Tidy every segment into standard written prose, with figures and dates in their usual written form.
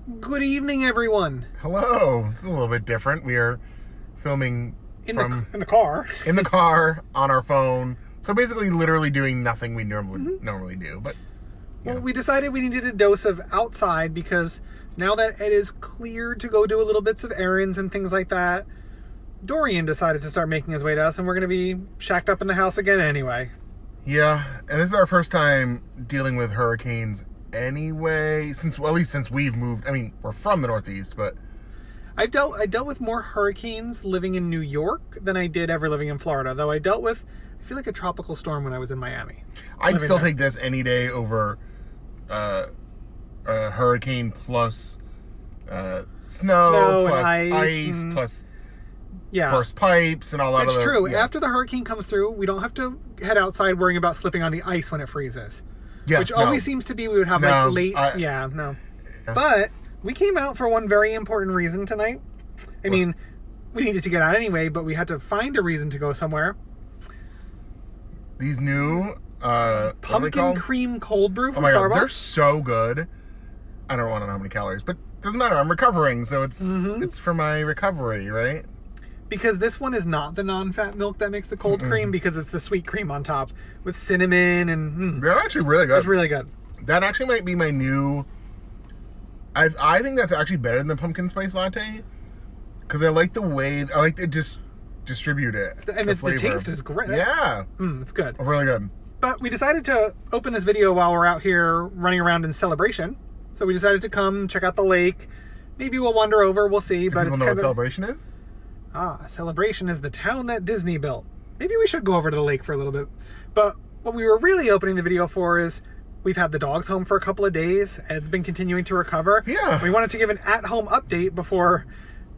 Good evening, everyone. Hello. It's a little bit different. We are filming In the car. in the car on our phone. So basically, literally doing nothing we normally do. But Well, we decided we needed a dose of outside because now that Ed is cleared to go do a little bits of errands and things like that, Dorian decided to start making his way to us, and we're going to be shacked up in the house again anyway. yeah, and this is our first time dealing with hurricanes anyway. At least since we've moved. I mean, we're from the Northeast, but I dealt with more hurricanes living in New York than I did ever living in Florida. Though I feel like a tropical storm when I was in Miami. I'd still take this any day over a hurricane plus snow plus ice plus burst pipes and all that. That's true. Yeah. After the hurricane comes through, we don't have to head outside worrying about slipping on the ice when it freezes. Yes, which always seems to be we would have Yeah. But we came out for one very important reason tonight. I mean, we needed to get out anyway, but we had to find a reason to go somewhere. These new Pumpkin Cream Cold Brew from Starbucks. Oh my god, they're so good. I don't want to know how many calories, but it doesn't matter. I'm recovering, so it's for my recovery, right? Because this one is not the non-fat milk that makes the cold cream, because it's the sweet cream on top with cinnamon and... They're actually really good. It's really good. That actually might be my new... I think that's actually better than the pumpkin spice latte, because I like the way... I like to just distribute it. And the taste is great. Yeah. It's good. Really good. But we decided to open this video while we're out here running around in Celebration. So we decided to come check out the lake. Maybe we'll wander over. We'll see. Do people know what Celebration is? Celebration is the town that Disney built. Maybe we should go over to the lake for a little bit. But what we were really opening the video for is we've had the dogs home for a couple of days. Ed's been continuing to recover. Yeah. We wanted to give an at-home update before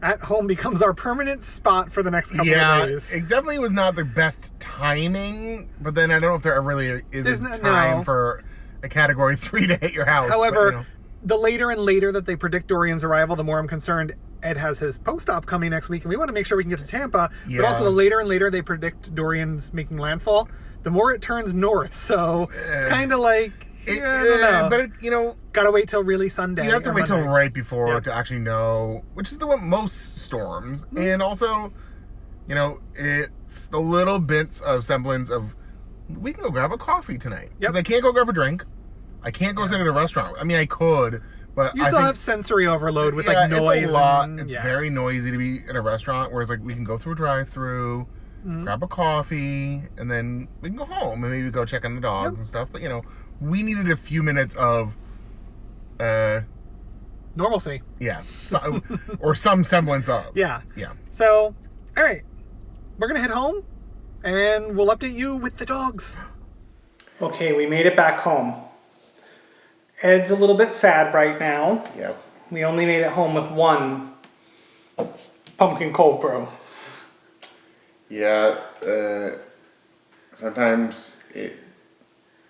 at-home becomes our permanent spot for the next couple of days. It definitely was not the best timing, but then I don't know if there ever really is a time for a Category 3 to hit your house. However, the later and later that they predict Dorian's arrival, the more I'm concerned. Ed has his post-op coming next week, and we want to make sure we can get to Tampa. Yeah. But also, the later and later they predict Dorian's making landfall, the more it turns north. So it's kind of like, I don't know. But, gotta wait till really Sunday. You have to wait till right before to actually know, which is most storms. And also, it's the little bits of semblance of, we can go grab a coffee tonight. Because I can't go grab a drink. I can't go sit at a restaurant. I mean, I could, but you still have sensory overload with noise. It's a lot. It's very noisy to be in a restaurant, whereas we can go through a drive-through, grab a coffee, and then we can go home and maybe go check on the dogs and stuff. But we needed a few minutes of normalcy. Yeah, or some semblance of. Yeah. Yeah. So, all right, we're gonna head home, and we'll update you with the dogs. Okay, we made it back home. Ed's a little bit sad right now. Yep. We only made it home with one pumpkin cold brew. Yeah, sometimes it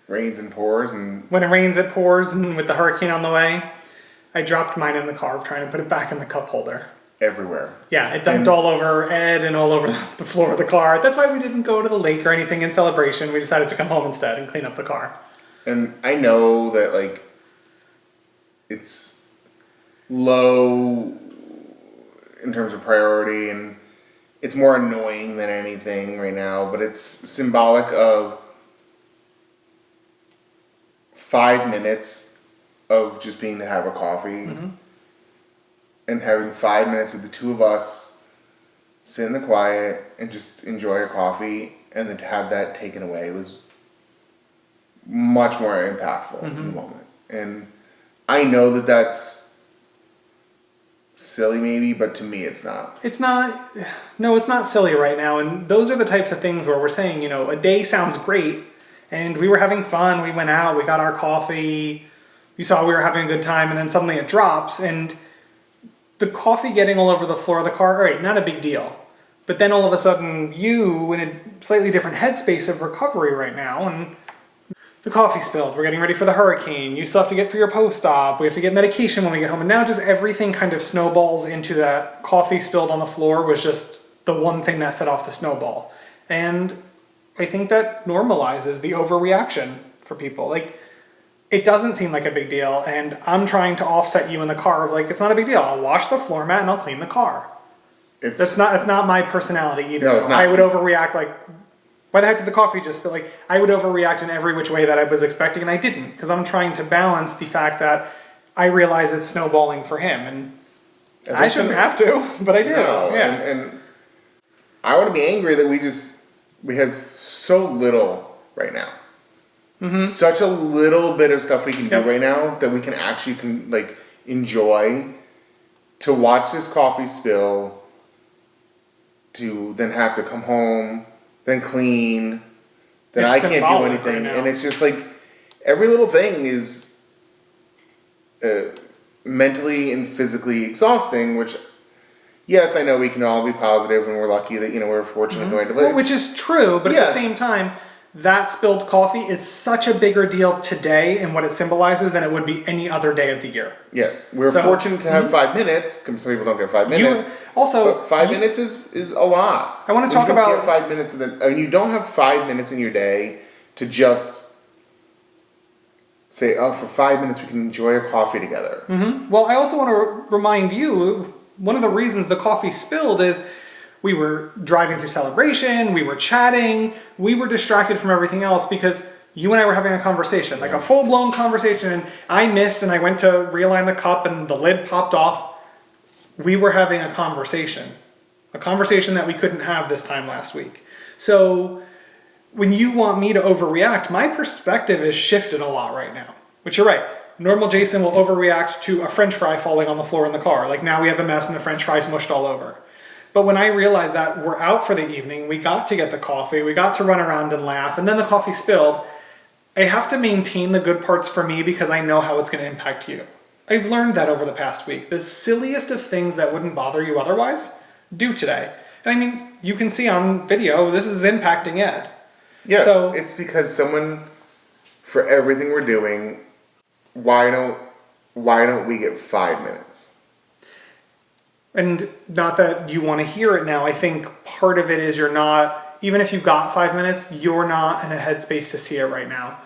rains and pours. And when it rains, it pours, and with the hurricane on the way, I dropped mine in the car trying to put it back in the cup holder. Everywhere. Yeah, it dumped all over Ed and all over the floor of the car. That's why we didn't go to the lake or anything in Celebration. We decided to come home instead and clean up the car. And I know that, it's low in terms of priority, and it's more annoying than anything right now, but it's symbolic of 5 minutes of just being to have a coffee and having 5 minutes with the two of us sit in the quiet and just enjoy a coffee, and then to have that taken away was much more impactful in the moment. And I know that that's silly maybe, but to me it's not. It's not silly right now. And those are the types of things where we're saying, a day sounds great, and we were having fun. We went out, we got our coffee, you saw we were having a good time, and then suddenly it drops, and the coffee getting all over the floor of the car, all right, not a big deal. But then all of a sudden, you in a slightly different headspace of recovery right now, and the coffee spilled. We're getting ready for the hurricane. You still have to get for your post-op. We have to get medication when we get home. And now just everything kind of snowballs into that coffee spilled on the floor was just the one thing that set off the snowball. And I think that normalizes the overreaction for people. it doesn't seem like a big deal, and I'm trying to offset you in the car of like, it's not a big deal. I'll wash the floor mat and I'll clean the car. It's not my personality either. No, it's not. I would overreact like, why the heck did the coffee just spill? Like, I would overreact in every which way that I was expecting, and I didn't, because I'm trying to balance the fact that I realize it's snowballing for him, and I shouldn't have to, but I do. No, yeah. and I want to be angry that we have so little right now. Such a little bit of stuff we can do right now that we can actually enjoy. To watch this coffee spill, to then have to come home, then clean, then I can't do anything, and it's just like every little thing is mentally and physically exhausting. Which, yes, I know we can all be positive, and we're lucky that we're fortunate going to live. Well, which is true, but at the same time, that spilled coffee is such a bigger deal today and what it symbolizes than it would be any other day of the year. Yes, we're fortunate to have 5 minutes. Some people don't get 5 minutes. But 5 minutes is a lot. I want to talk about... You don't get 5 minutes, you don't have 5 minutes in your day to just say, oh, for 5 minutes we can enjoy a coffee together. Well, I also want to remind you, one of the reasons the coffee spilled is we were driving through Celebration, we were chatting, we were distracted from everything else because you and I were having a conversation, like a full-blown conversation, and I missed and I went to realign the cup and the lid popped off. We were having a conversation that we couldn't have this time last week. So when you want me to overreact, my perspective is shifted a lot right now, which you're right. Normal Jason will overreact to a French fry falling on the floor in the car. Like now we have a mess and the French fry's mushed all over. But when I realized that we're out for the evening, we got to get the coffee, we got to run around and laugh, and then the coffee spilled, I have to maintain the good parts for me because I know how it's going to impact you. I've learned that over the past week. The silliest of things that wouldn't bother you otherwise do today. And I mean, you can see on video, this is impacting Ed. Yeah, so it's because for everything we're doing, why don't we get 5 minutes? And not that you want to hear it now. I think part of it is you're not, even if you got 5 minutes, you're not in a headspace to see it right now.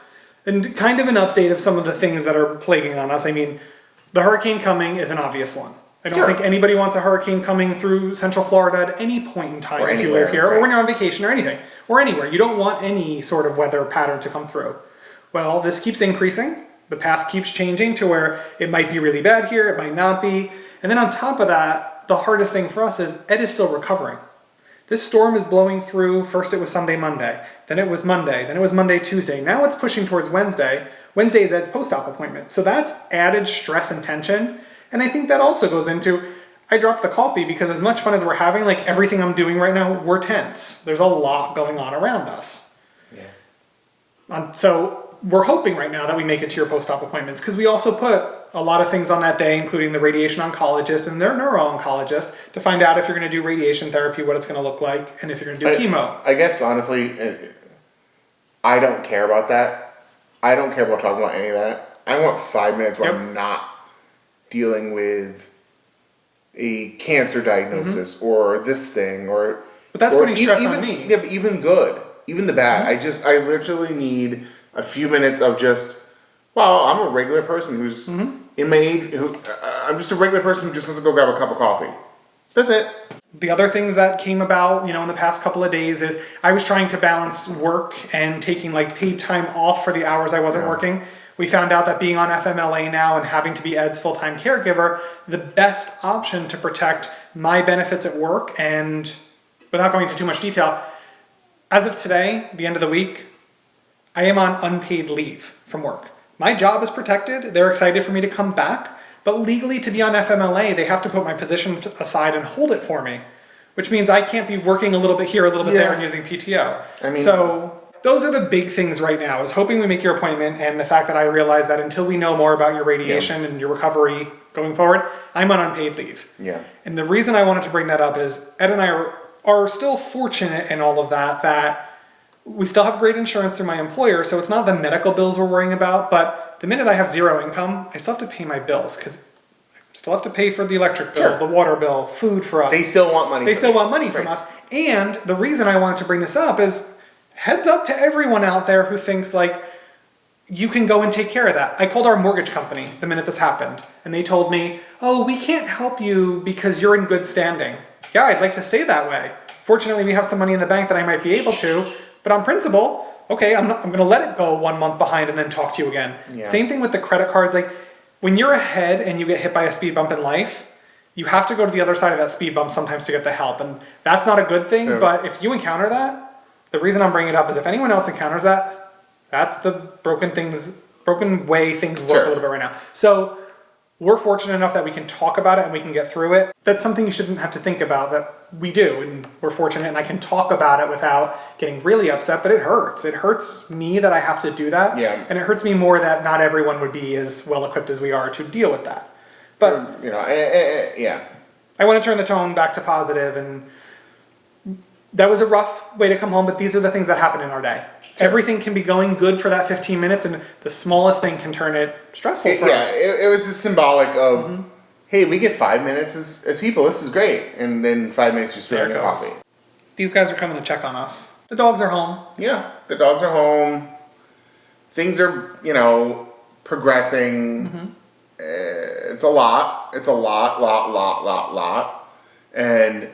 And kind of an update of some of the things that are plaguing on us. I mean, the hurricane coming is an obvious one. I don't think anybody wants a hurricane coming through Central Florida at any point in time or if you live here, or when you're on vacation or anything, or anywhere. You don't want any sort of weather pattern to come through. Well, this keeps increasing. The path keeps changing to where it might be really bad here, it might not be. And then on top of that, the hardest thing for us is Ed is still recovering. This storm is blowing through. First it was Sunday, Monday. Then it was Monday. Then it was Monday, Tuesday. Now it's pushing towards Wednesday. Wednesday is Ed's post-op appointment. So that's added stress and tension. And I think that also goes into, I dropped the coffee because as much fun as we're having, like everything I'm doing right now, we're tense. There's a lot going on around us. Yeah. So we're hoping right now that we make it to your post-op appointments because we also put a lot of things on that day, including the radiation oncologist and their neuro-oncologist, to find out if you're going to do radiation therapy, what it's going to look like, and if you're going to do chemo. I guess, honestly, I don't care about that. I don't care about talking about any of that. I want 5 minutes where I'm not dealing with a cancer diagnosis or this thing or... But that's putting stress on me. Yeah, but even good. Even the bad. I literally need a few minutes of just... Well, I'm a regular person who's in my age. I'm just a regular person who just wants to go grab a cup of coffee. That's it. The other things that came about, in the past couple of days is I was trying to balance work and taking paid time off for the hours I wasn't working. We found out that being on FMLA now and having to be Ed's full-time caregiver, the best option to protect my benefits at work, and without going into too much detail, as of today, the end of the week, I am on unpaid leave from work. My job is protected. They're excited for me to come back. But legally, to be on FMLA, they have to put my position aside and hold it for me, which means I can't be working a little bit here, a little bit there, and using PTO. So those are the big things right now, is hoping we make your appointment, and the fact that I realize that until we know more about your radiation and your recovery going forward, I'm on unpaid leave. Yeah. And the reason I wanted to bring that up is Ed and I are still fortunate in all of that we still have great insurance through my employer, so it's not the medical bills we're worrying about, but the minute I have zero income, I still have to pay my bills, because I still have to pay for the electric bill, the water bill, food for us. They still want money. They still want money from us. And the reason I wanted to bring this up is, heads up to everyone out there who thinks you can go and take care of that. I called our mortgage company the minute this happened, and they told me, oh, we can't help you because you're in good standing. Yeah, I'd like to stay that way. Fortunately, we have some money in the bank that I might be able to, but on principle, okay, I'm going to let it go 1 month behind and then talk to you again. Yeah. Same thing with the credit cards. Like, when you're ahead and you get hit by a speed bump in life, you have to go to the other side of that speed bump sometimes to get the help, and that's not a good thing, but if you encounter that, the reason I'm bringing it up is if anyone else encounters that, that's the broken way things work a little bit right now. So we're fortunate enough that we can talk about it and we can get through it. That's something you shouldn't have to think about, that we do, and we're fortunate, and I can talk about it without getting really upset, but it hurts. It hurts me that I have to do that, and it hurts me more that not everyone would be as well equipped as we are to deal with that. But I want to turn the tone back to positive, and that was a rough way to come home, but these are the things that happen in our day. Everything can be going good for that 15 minutes, and the smallest thing can turn it stressful for us. It was just symbolic of, hey, we get 5 minutes as people, this is great. And then 5 minutes you're spending a coffee. These guys are coming to check on us. The dogs are home. Yeah, the dogs are home. Things are, progressing. It's a lot. It's a lot. And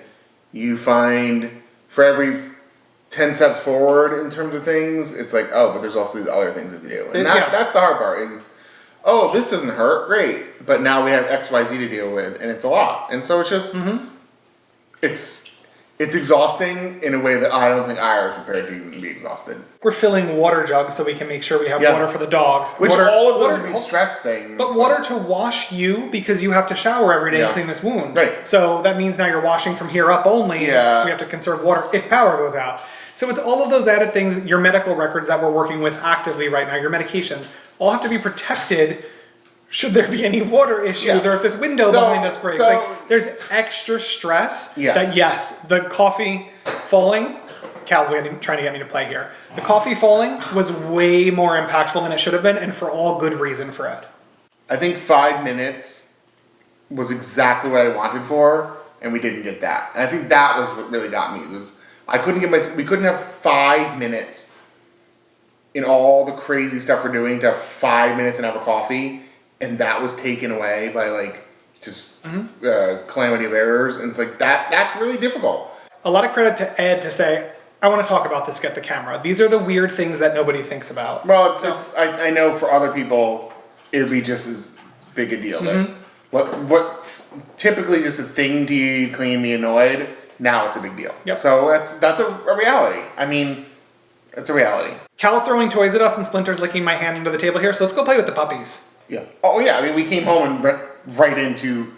you find for every 10 steps forward in terms of things, it's like, oh, but there's also these other things we can do. And that's the hard part, is it's, oh, this doesn't hurt, great. But now we have XYZ to deal with, and it's a lot. And so it's just, it's exhausting in a way that I don't think I was prepared to even be exhausted. We're filling water jugs so we can make sure we have water for the dogs. Which all of those would be stress things. But water to wash you, because you have to shower every day and clean this wound. Right. So that means now you're washing from here up only, so we have to conserve water if power goes out. So it's all of those added things, your medical records that we're working with actively right now, your medications, all have to be protected should there be any water issues or if this window behind us breaks. Like, there's extra stress that, the coffee falling, Cal's trying to get me to play here. The coffee falling was way more impactful than it should have been, and for all good reason, Fred. I think 5 minutes was exactly what I wanted for, and we didn't get that. And I think that was what really got me, was we couldn't have 5 minutes in all the crazy stuff we're doing to have 5 minutes and have a coffee, and that was taken away by calamity of errors, and it's like that's really difficult. A lot of credit to Ed to say, I want to talk about this, get the camera. These are the weird things that nobody thinks about. Well, I know for other people it would be just as big a deal. What's typically just a thing to you, clean me annoyed, now it's a big deal. Yep. So that's a reality. I mean, it's a reality. Cal's throwing toys at us and Splinter's licking my hand under the table here, so let's go play with the puppies. Yeah. Oh yeah. I mean, we came home and went right into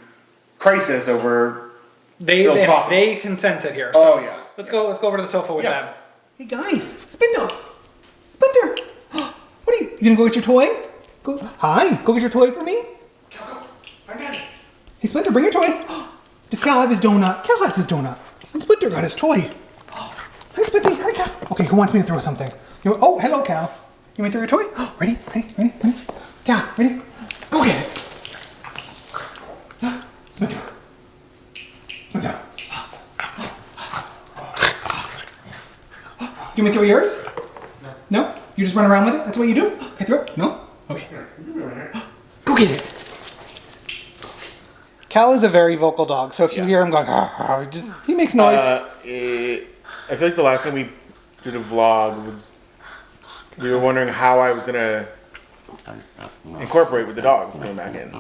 crisis over spilled coffee. They can sense it here. So let's go over to the sofa with them. Hey guys, Splinter. What are you gonna go get your toy? Go get your toy for me. Cal, go. Find Daddy. Hey Splinter, bring your toy. Does Cal have his donut? Cal has his donut. And Splinter got his toy. Hi Splinter. Hi Cal. Okay, who wants me to throw something? Oh, hello Cal. You want me to throw your toy? Ready? Cal, ready? Go get it. Splinter. You want me to throw yours? No? You just run around with it? That's what you do? Can I throw it? No? Okay. Go get it. Cal is a very vocal dog, so if you hear him going, he makes noise. I feel like the last time we did a vlog was we were wondering how I was gonna incorporate with the dogs coming back in.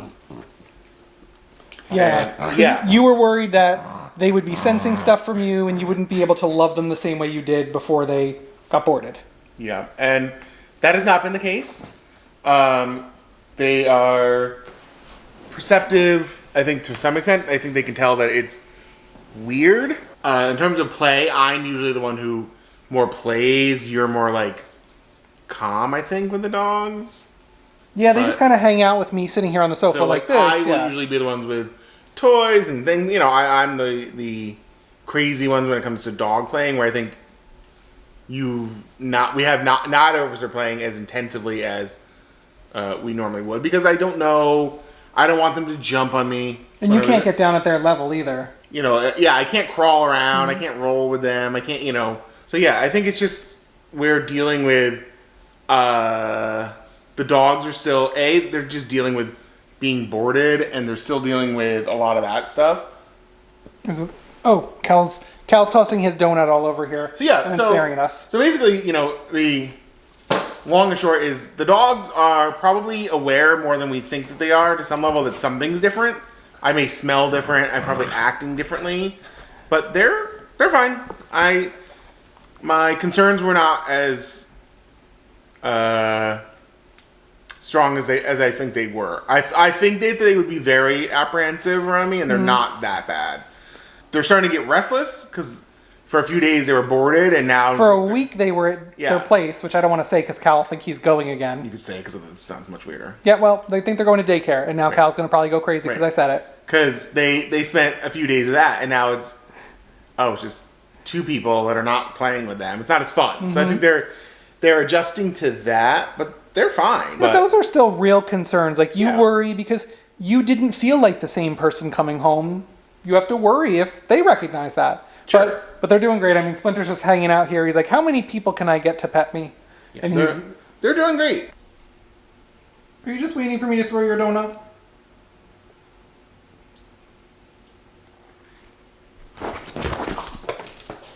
You were worried that they would be sensing stuff from you and you wouldn't be able to love them the same way you did before they got boarded. Yeah, and that has not been the case. They are perceptive, I think, to some extent. I think they can tell that it's weird. In terms of play, I'm usually the one who more plays. You're more like calm, I think, with the dogs. Yeah, they just kind of hang out with me sitting here on the sofa so, like this. I would usually be the ones with toys and things. You know, I'm the crazy ones when it comes to dog playing, where I think we have not are playing as intensively as we normally would, because I don't want them to jump on me. And you can't get down at their level either. You know, I can't crawl around. I can't roll with them. I can't, So yeah, I think it's just we're dealing with the dogs are still, they're just dealing with being boarded, and they're still dealing with a lot of that stuff. Oh, Cal's tossing his donut all over here. So yeah, and then staring at us. So basically, the long and short is the dogs are probably aware more than we think that they are to some level that something's different. I may smell different. I'm probably acting differently, but they're fine. My concerns were not as strong as I think they were. I think that they would be very apprehensive around me, and they're not that bad. They're starting to get restless because for a few days they were boarded, and now for a week they were at their place, which I don't want to say because Cal will think he's going again. You could say because it sounds much weirder. Yeah, well, they think they're going to daycare, and now Cal's going to probably go crazy because I said it. Because they spent a few days of that, and now it's just two people that are not playing with them. It's not as fun. So I think they're adjusting to that, but they're fine. But those are still real concerns. Like, you worry because you didn't feel like the same person coming home. You have to worry if they recognize that. Sure. But they're doing great. I mean, Splinter's just hanging out here. He's like, how many people can I get to pet me? Yeah, and they're doing great. Are you just waiting for me to throw your donut?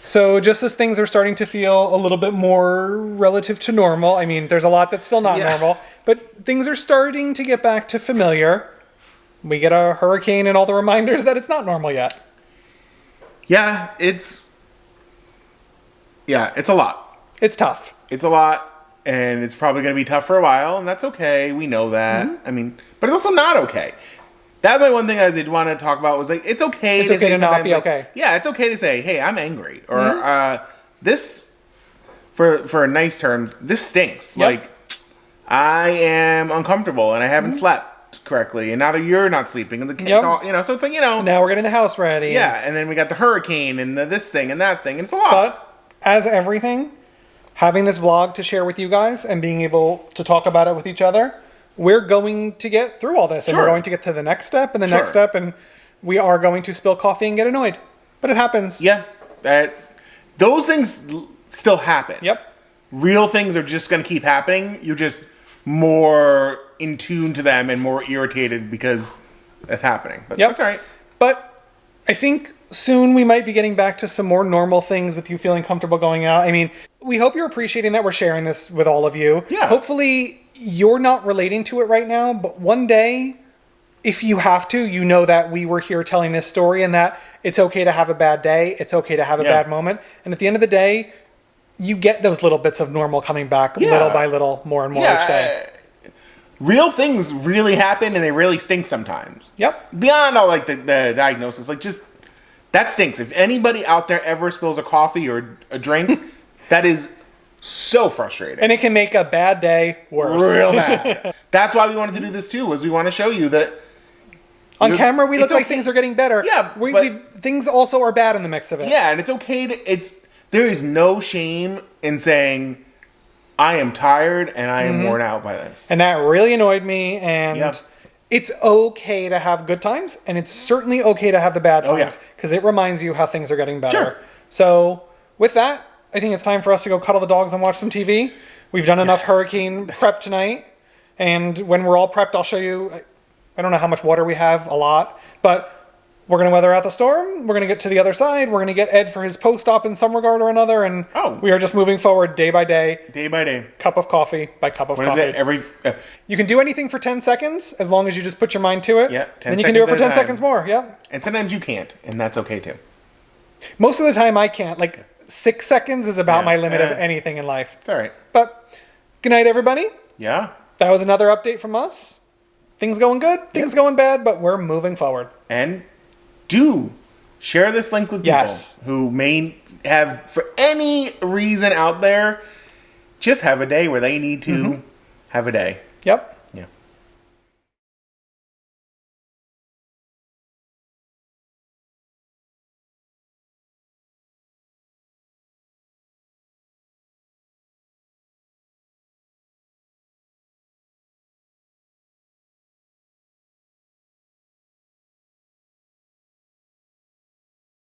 So just as things are starting to feel a little bit more relative to normal, I mean, there's a lot that's still not normal, but things are starting to get back to familiar. We get a hurricane and all the reminders that it's not normal yet. Yeah, it's a lot. It's tough. It's a lot, and it's probably going to be tough for a while, and that's okay. We know that. I mean, but it's also not okay. That's my one thing I did want to talk about was like, it's okay to not be okay. Yeah, it's okay to say, hey, I'm angry. Or this, for nice terms, this stinks. Yep. Like, I am uncomfortable and I haven't slept correctly. And now you're not sleeping. And the kid, so it's like, Now we're getting the house ready. Yeah, and then we got the hurricane and this thing and that thing. And it's a lot. But as everything, having this vlog to share with you guys and being able to talk about it with each other, we're going to get through all this, and we're going to get to the next step and the next step, and we are going to spill coffee and get annoyed. But it happens. Yeah. Those things still happen. Yep. Real things are just going to keep happening. You're just more in tune to them and more irritated because it's happening. But that's all right. But I think soon we might be getting back to some more normal things with you feeling comfortable going out. I mean, we hope you're appreciating that we're sharing this with all of you. Yeah. Hopefully you're not relating to it right now, but one day, if you have to, you know that we were here telling this story and that it's okay to have a bad day. It's okay to have a bad moment. And at the end of the day, you get those little bits of normal coming back little by little, more and more each day. Real things really happen and they really stink sometimes. Yep. Beyond all like the diagnosis, like just that stinks. If anybody out there ever spills a coffee or a drink, that is so frustrating. And it can make a bad day worse. Real bad. That's why we wanted to do this too, was we want to show you that on camera we look like things are getting better. Yeah, things also are bad in the mix of it. Yeah, and it's okay there is no shame in saying I am tired and I am worn out by this. And that really annoyed me, and it's okay to have good times, and it's certainly okay to have the bad times, because it reminds you how things are getting better. Sure. So with that, I think it's time for us to go cuddle the dogs and watch some TV. We've done enough hurricane prep tonight, and when we're all prepped, I'll show you. I don't know how much water we have, a lot, but we're going to weather out the storm. We're going to get to the other side. We're going to get Ed for his post-op in some regard or another, and we are just moving forward day by day. Day by day. Cup of coffee by cup of coffee. What is it? You can do anything for 10 seconds as long as you just put your mind to it. Yeah, 10 then you can do it for 10 seconds more. Yeah. And sometimes you can't, and that's okay too. Most of the time I can't. Like 6 seconds is about my limit of anything in life. It's all right. But good night, everybody. Yeah. That was another update from us. Things going good, things going bad, but we're moving forward. And do share this link with people who may have, for any reason out there, just have a day where they need to have a day. Yep.